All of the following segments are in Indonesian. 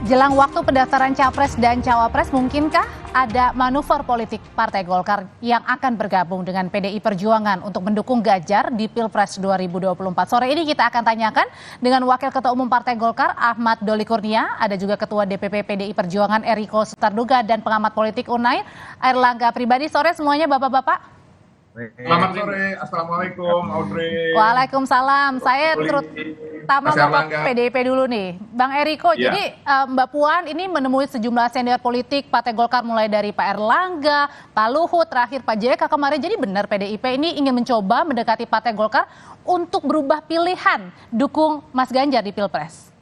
Jelang waktu pendaftaran Capres dan Cawapres, mungkinkah ada manuver politik Partai Golkar yang akan bergabung dengan PDI Perjuangan untuk mendukung Ganjar di Pilpres 2024? Sore ini kita akan tanyakan dengan Wakil Ketua Umum Partai Golkar Ahmad Doli Kurnia, ada juga Ketua DPP PDI Perjuangan Eriko Sutarduga dan pengamat politik UNAI Airlangga Pribadi. Sore semuanya Bapak-bapak. Selamat sore, Assalamualaikum Audrey. Waalaikumsalam. Saya terutama Bapak PDIP dulu nih, Bang Eriko. Ya. Jadi Mbak Puan ini menemui sejumlah senior politik Partai Golkar mulai dari Pak Erlangga, Pak Luhut, terakhir Pak JK kemarin. Jadi benar PDIP ini ingin mencoba mendekati Partai Golkar untuk berubah pilihan dukung Mas Ganjar di Pilpres.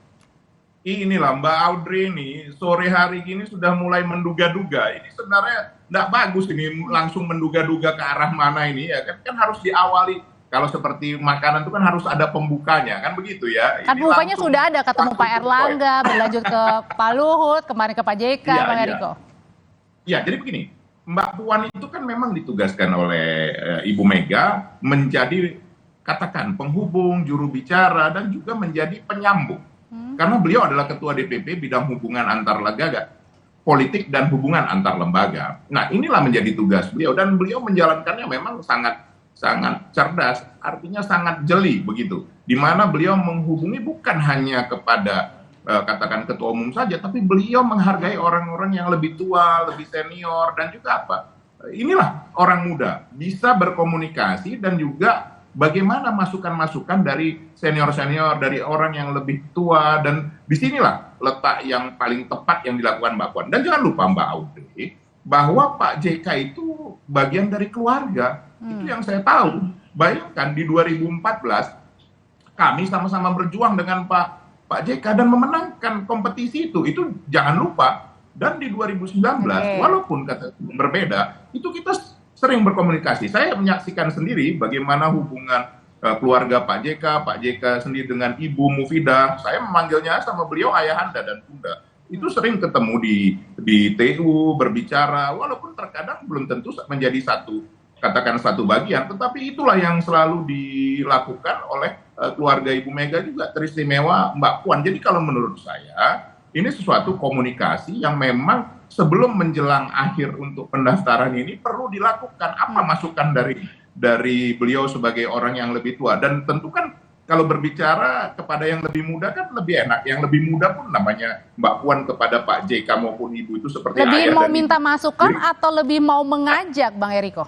Inilah Mbak Audrey ini sore hari ini sudah mulai menduga-duga. Ini sebenarnya nggak bagus ini langsung menduga-duga ke arah mana ini ya kan harus diawali. Kalau seperti makanan itu kan harus ada pembukanya kan begitu ya. Kan pembukanya sudah ada, ketemu Pak Erlangga, berlanjut ke Pak Luhut, kemarin ke Pak JK, Bang Eriko. Ya, jadi begini, Mbak Puan itu kan memang ditugaskan oleh Ibu Mega menjadi katakan penghubung, juru bicara dan juga menjadi penyambung. Karena beliau adalah ketua DPP bidang hubungan antar lembaga, politik dan hubungan antar lembaga. Nah, inilah menjadi tugas beliau dan beliau menjalankannya memang sangat cerdas, artinya sangat jeli begitu. Di mana beliau menghubungi bukan hanya kepada katakan ketua umum saja, tapi beliau menghargai orang-orang yang lebih tua, lebih senior dan juga apa? Inilah orang muda bisa berkomunikasi dan juga bagaimana masukan-masukan dari senior-senior, dari orang yang lebih tua, dan disinilah letak yang paling tepat yang dilakukan Mbak Puan. Dan jangan lupa Mbak Audrey, bahwa Pak JK itu bagian dari keluarga. Itu yang saya tahu. Bayangkan di 2014, kami sama-sama berjuang dengan Pak JK dan memenangkan kompetisi itu. Itu jangan lupa. Dan di 2019, walaupun kata berbeda, itu kita sering berkomunikasi. Saya menyaksikan sendiri bagaimana hubungan keluarga Pak JK sendiri dengan Ibu Mufidah. Saya memanggilnya sama beliau ayahanda dan bunda. Itu sering ketemu di TU, berbicara, walaupun terkadang belum tentu menjadi satu bagian, tetapi itulah yang selalu dilakukan oleh keluarga Ibu Mega juga, teristimewa Mbak Puan. Jadi kalau menurut saya, ini sesuatu komunikasi yang memang sebelum menjelang akhir untuk pendaftaran ini perlu dilakukan. Apa masukan dari beliau sebagai orang yang lebih tua, dan tentu kan kalau berbicara kepada yang lebih muda kan lebih enak. Yang lebih muda pun namanya Mbak Puan kepada Pak JK maupun Ibu itu seperti lebih ayah mau dan minta ibu. masukan atau lebih mau mengajak, Bang Eriko?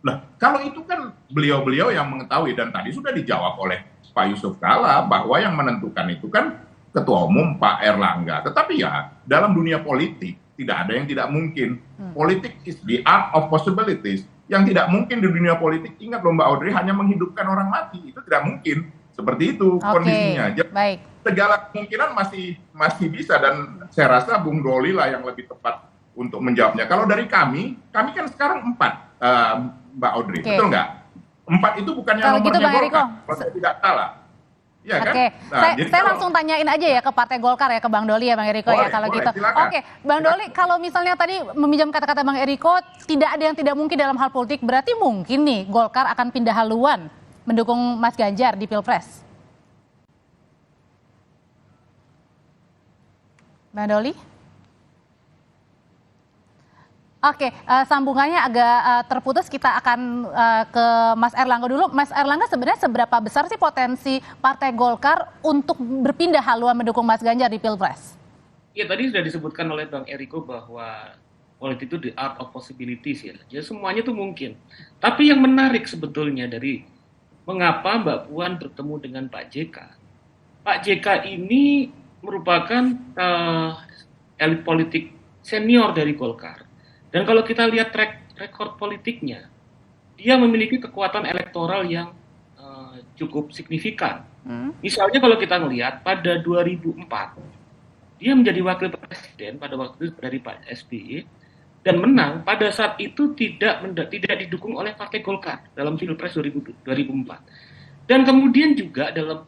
Nah, kalau itu kan beliau-beliau yang mengetahui, dan tadi sudah dijawab oleh Pak Yusuf Kalla bahwa yang menentukan itu kan Ketua Umum Pak Erlangga. Tetapi ya dalam dunia politik tidak ada yang tidak mungkin. Politik is the art of possibilities. Yang tidak mungkin di dunia politik, ingat loh Mbak Audrey, hanya menghidupkan orang mati. Itu tidak mungkin. Seperti itu kondisinya. Baik. Segala kemungkinan masih bisa, dan saya rasa Bung Doli lah yang lebih tepat untuk menjawabnya. Kalau dari kami kan sekarang 4, Mbak Audrey. Betul nggak? 4 itu bukannya kalau nomornya gitu, Bang Eriko, Golkar. Kalau tidak salah. Ya, kan? Nah, saya langsung tanyain aja ya ke Partai Golkar ya, ke Bang Doli ya Bang Eriko ya kalau gitu. Silakan. Oke, Bang Doli, kalau misalnya tadi meminjam kata-kata Bang Eriko, tidak ada yang tidak mungkin dalam hal politik, berarti mungkin nih Golkar akan pindah haluan mendukung Mas Ganjar di Pilpres. Bang Doli? Oke, sambungannya agak terputus. Kita akan ke Mas Airlangga dulu. Mas Airlangga, sebenarnya seberapa besar sih potensi Partai Golkar untuk berpindah haluan mendukung Mas Ganjar di Pilpres? Ya, tadi sudah disebutkan oleh Bang Eriko bahwa politik itu the art of possibilities ya. Jadi semuanya itu mungkin. Tapi yang menarik sebetulnya dari mengapa Mbak Puan bertemu dengan Pak JK. Pak JK ini merupakan elit politik senior dari Golkar. Dan kalau kita lihat track record politiknya, dia memiliki kekuatan elektoral yang cukup signifikan. Misalnya kalau kita melihat pada 2004, dia menjadi wakil presiden pada waktu itu dari Pak SBY, dan menang pada saat itu tidak didukung oleh Partai Golkar dalam Pilpres 2004. Dan kemudian juga dalam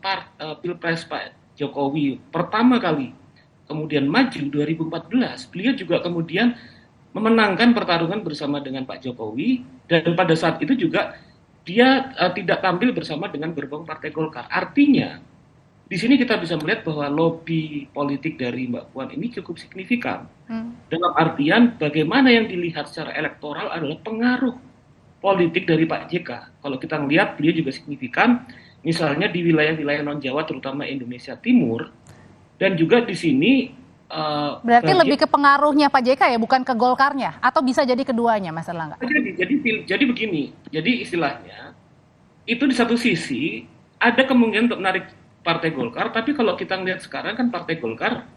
Pilpres Pak Jokowi pertama kali kemudian maju 2014, beliau juga kemudian memenangkan pertarungan bersama dengan Pak Jokowi, dan pada saat itu juga dia tidak tampil bersama dengan gerbong Partai Golkar. Artinya di sini kita bisa melihat bahwa lobby politik dari Mbak Puan ini cukup signifikan. Dalam artian bagaimana yang dilihat secara elektoral adalah pengaruh politik dari Pak JK. Kalau kita melihat beliau juga signifikan, misalnya di wilayah-wilayah non-Jawa terutama Indonesia Timur, dan juga di sini Berarti lebih ke pengaruhnya Pak JK ya, bukan ke Golkarnya? Atau bisa jadi keduanya, Mas Erlangga? jadi begini, jadi istilahnya itu di satu sisi ada kemungkinan untuk menarik Partai Golkar, tapi kalau kita lihat sekarang kan Partai Golkar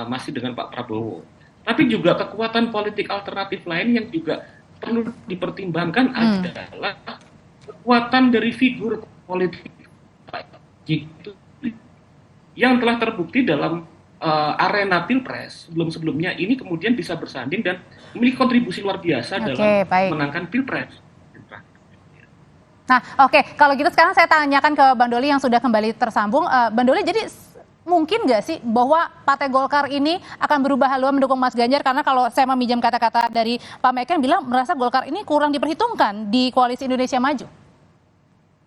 masih dengan Pak Prabowo. Tapi juga kekuatan politik alternatif lain yang juga perlu dipertimbangkan adalah kekuatan dari figur politik Pak JK yang telah terbukti dalam arena pilpres sebelum-sebelumnya ini kemudian bisa bersanding dan memiliki kontribusi luar biasa dalam menangkan pilpres. Nah, oke. Kalau gitu sekarang saya tanyakan ke Bang Doli yang sudah kembali tersambung. Bang Doli, jadi mungkin nggak sih bahwa Partai Golkar ini akan berubah haluan mendukung Mas Ganjar? Karena kalau saya meminjam kata-kata dari Pak Meken bilang merasa Golkar ini kurang diperhitungkan di Koalisi Indonesia Maju.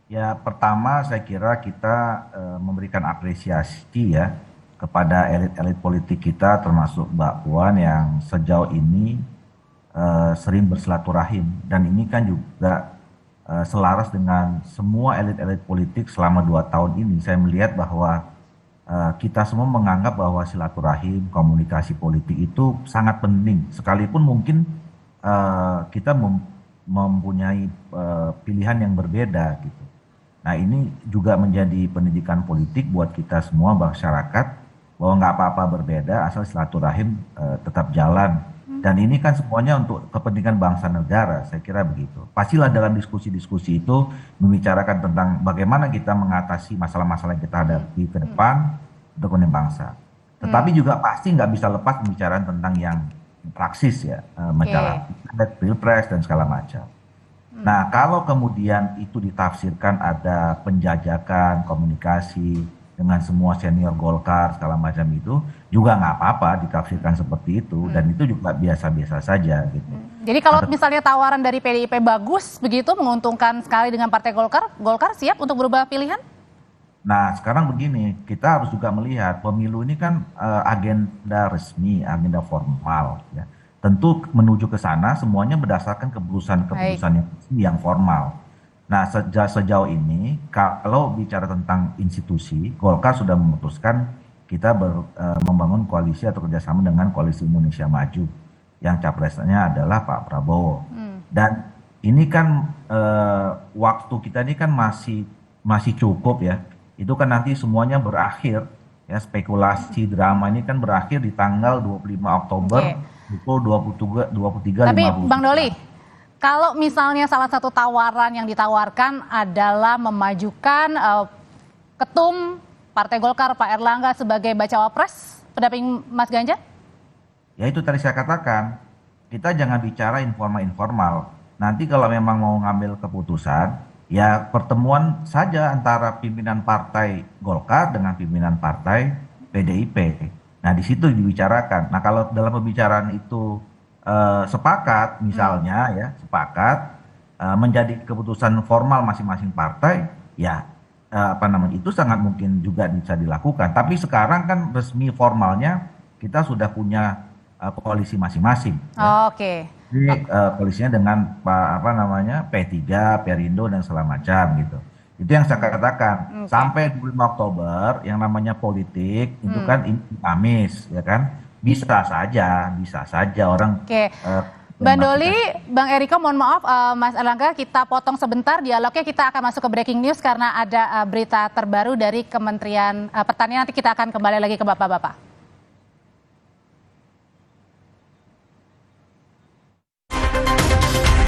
Ya, pertama saya kira kita memberikan apresiasi ya kepada elit-elit politik kita termasuk Mbak Puan yang sejauh ini sering bersilaturahim. Dan ini kan juga selaras dengan semua elit-elit politik selama 2 tahun ini. Saya melihat bahwa kita semua menganggap bahwa silaturahim, komunikasi politik itu sangat penting. Sekalipun mungkin kita mempunyai pilihan yang berbeda gitu. Nah, ini juga menjadi pendidikan politik buat kita semua masyarakat bahwa nggak apa-apa berbeda asal silaturahim tetap jalan. Dan ini kan semuanya untuk kepentingan bangsa negara, saya kira begitu. Pastilah dalam diskusi-diskusi itu membicarakan tentang bagaimana kita mengatasi masalah-masalah yang kita hadapi ke depan untuk kepentingan bangsa. Tetapi juga pasti nggak bisa lepas pembicaraan tentang yang praksis ya, masalah pilpres dan segala macam. Nah, kalau kemudian itu ditafsirkan ada penjajakan komunikasi dengan semua senior Golkar segala macam itu juga nggak apa-apa ditafsirkan seperti itu dan itu juga biasa-biasa saja gitu. Jadi kalau misalnya tawaran dari PDIP bagus begitu menguntungkan sekali dengan Partai Golkar, Golkar siap untuk berubah pilihan? Nah, sekarang begini, kita harus juga melihat pemilu ini kan agenda resmi, agenda formal ya. Tentu menuju ke sana semuanya berdasarkan keputusan-keputusan yang formal. Nah, sejauh ini kalau bicara tentang institusi, Golkar sudah memutuskan kita membangun koalisi atau kerjasama dengan Koalisi Indonesia Maju yang capresnya adalah Pak Prabowo. Dan ini kan waktu kita ini kan masih cukup ya. Itu kan nanti semuanya berakhir ya, spekulasi drama ini kan berakhir di tanggal 25 Oktober pukul 23.50. Tapi Bang Doli, kalau misalnya salah satu tawaran yang ditawarkan adalah memajukan ketum Partai Golkar Pak Erlangga sebagai bacawa pres pendamping Mas Ganjar? Ya itu tadi saya katakan, kita jangan bicara informal-informal. Nanti kalau memang mau ngambil keputusan, ya pertemuan saja antara pimpinan Partai Golkar dengan pimpinan Partai PDIP. Nah di situ dibicarakan. Nah kalau dalam pembicaraan itu sepakat misalnya ya sepakat menjadi keputusan formal masing-masing partai ya itu sangat mungkin juga bisa dilakukan, tapi sekarang kan resmi formalnya kita sudah punya koalisi masing-masing ya. Ini koalisinya dengan P3, Perindo dan segala macam gitu. Itu yang saya katakan sampai 25 Oktober yang namanya politik itu kan dinamis ya kan. Bisa saja orang. Bang Doli, Bang Eriko, mohon maaf Mas Erlangga, kita potong sebentar dialognya, kita akan masuk ke breaking news karena ada berita terbaru dari Kementerian Pertanian, nanti kita akan kembali lagi ke Bapak-Bapak.